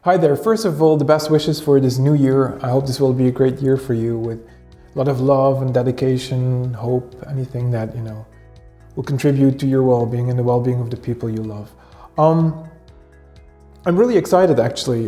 Hi there. First of all, the best wishes for this new year. I hope this will be a great year for you with a lot of love and dedication, hope, anything that, will contribute to your well-being and the well-being of the people you love. I'm really excited actually,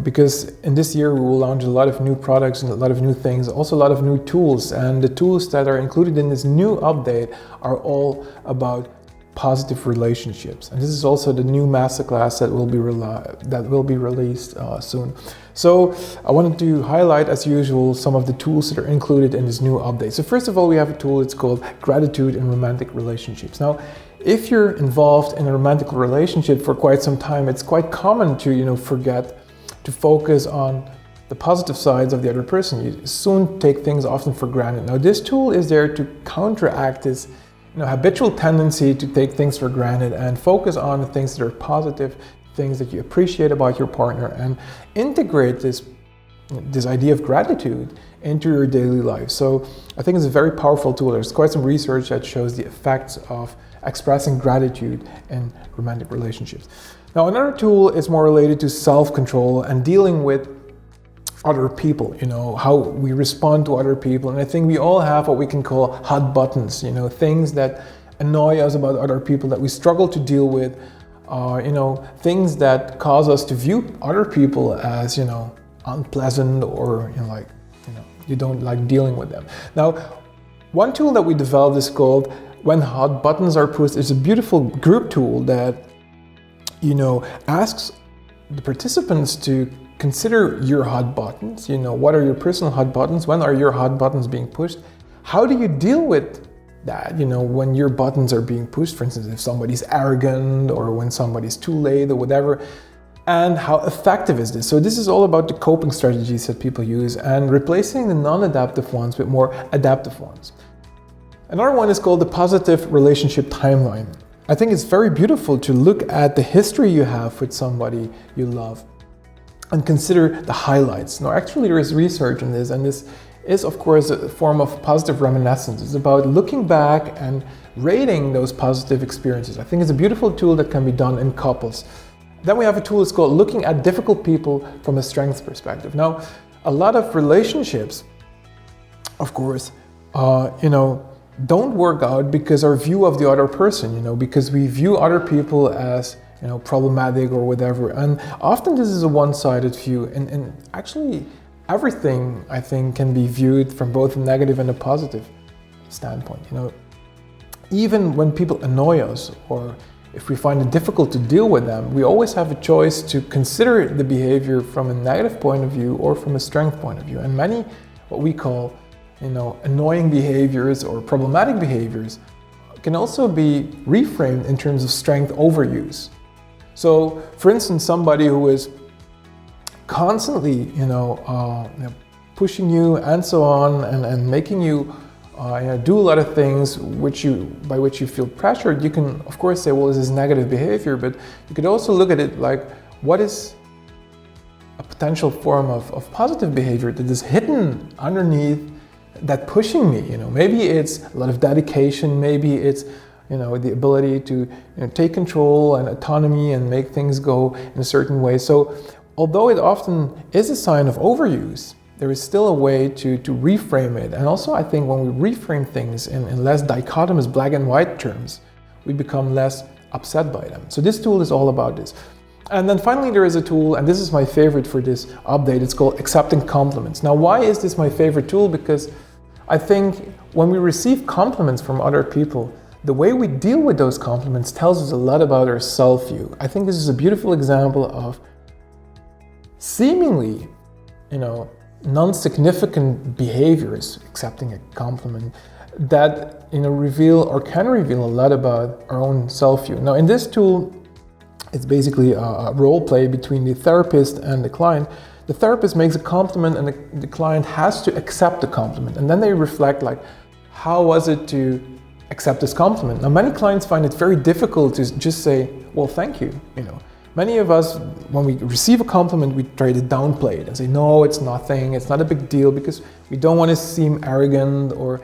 because in this year we will launch a lot of new products and a lot of new things, also a lot of new tools. And the tools that are included in this new update are all about positive relationships, and this is also the new masterclass that will be released soon. So I wanted to highlight, as usual, some of the tools that are included in this new update. So first of all, we have a tool. It's called Gratitude in Romantic Relationships. Now, if you're involved in a romantic relationship for quite some time, it's quite common to forget to focus on the positive sides of the other person. You soon take things often for granted. Now, this tool is there to counteract this habitual tendency to take things for granted and focus on the things that are positive, things that you appreciate about your partner, and integrate this idea of gratitude into your daily life. So I think it's a very powerful tool. There's quite some research that shows the effects of expressing gratitude in romantic relationships. Now, another tool is more related to self-control and dealing with other people, how we respond to other people. And I think we all have what we can call hot buttons, things that annoy us about other people that we struggle to deal with, things that cause us to view other people as, unpleasant or, you don't like dealing with them. Now, one tool that we developed is called When Hot Buttons Are Pushed. It's a beautiful group tool that, asks the participants to consider your hot buttons. What are your personal hot buttons? When are your hot buttons being pushed? How do you deal with that? When your buttons are being pushed, for instance, if somebody's arrogant or when somebody's too late or whatever. And how effective is this? So this is all about the coping strategies that people use and replacing the non-adaptive ones with more adaptive ones. Another one is called the Positive Relationship Timeline. I think it's very beautiful to look at the history you have with somebody you love and consider the highlights. Now, actually, there is research on this, and this is, of course, a form of positive reminiscence. It's about looking back and rating those positive experiences. I think it's a beautiful tool that can be done in couples. Then we have a tool that's called Looking at Difficult People from a Strengths Perspective. Now, a lot of relationships, of course, don't work out because our view of the other person, because we view other people as problematic or whatever. And often this is a one-sided view. And actually, everything, I think, can be viewed from both a negative and a positive standpoint. Even when people annoy us or if we find it difficult to deal with them, we always have a choice to consider the behavior from a negative point of view or from a strength point of view. And many, what we call, annoying behaviors or problematic behaviors can also be reframed in terms of strength overuse. So, for instance, somebody who is constantly, pushing you and so on, and making you, do a lot of things by which you feel pressured. You can, of course, say, well, this is negative behavior, but you could also look at it like, what is a potential form of positive behavior that is hidden underneath that pushing me? Maybe it's a lot of dedication. Maybe it's the ability to take control and autonomy and make things go in a certain way. So although it often is a sign of overuse, there is still a way to reframe it. And also I think when we reframe things in less dichotomous black and white terms, we become less upset by them. So this tool is all about this. And then finally there is a tool, and this is my favorite for this update, it's called Accepting Compliments. Now, why is this my favorite tool? Because I think when we receive compliments from other people, the way we deal with those compliments tells us a lot about our self-view. I think this is a beautiful example of seemingly, non-significant behaviors, accepting a compliment, that, reveal or can reveal a lot about our own self-view. Now, in this tool, it's basically a role play between the therapist and the client. The therapist makes a compliment and the client has to accept the compliment. And then they reflect like, how was it to accept this compliment? Now, many clients find it very difficult to just say, well, thank you. Many of us, when we receive a compliment, we try to downplay it and say, no, it's nothing, it's not a big deal, because we don't want to seem arrogant, or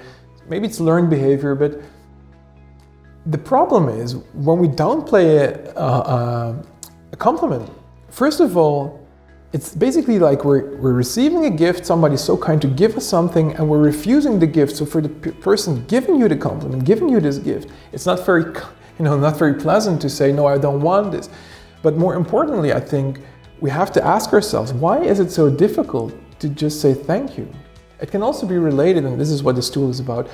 maybe it's learned behavior. But the problem is when we downplay a compliment, first of all, It's basically like we're receiving a gift, somebody's so kind to give us something, and we're refusing the gift. So for the person giving you the compliment, giving you this gift, it's not very, not very pleasant to say, no, I don't want this. But more importantly, I think we have to ask ourselves, why is it so difficult to just say thank you? It can also be related, and this is what this tool is about,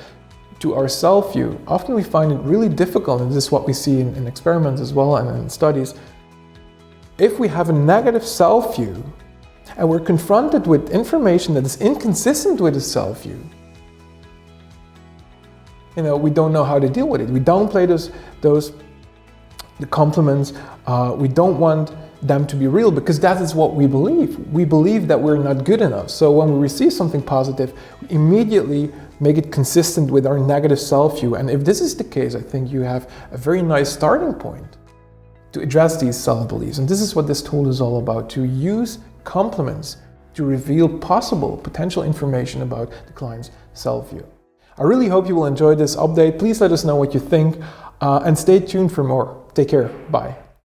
to our self-view. Often we find it really difficult, and this is what we see in experiments as well and in studies. If we have a negative self-view and we're confronted with information that is inconsistent with a self-view, we don't know how to deal with it. We downplay the compliments. We don't want them to be real because that is what we believe. We believe that we're not good enough. So when we receive something positive, we immediately make it consistent with our negative self-view. And if this is the case, I think you have a very nice starting point to address these self-beliefs. And this is what this tool is all about, to use compliments to reveal potential information about the client's self-view. I really hope you will enjoy this update. Please let us know what you think and stay tuned for more. Take care. Bye.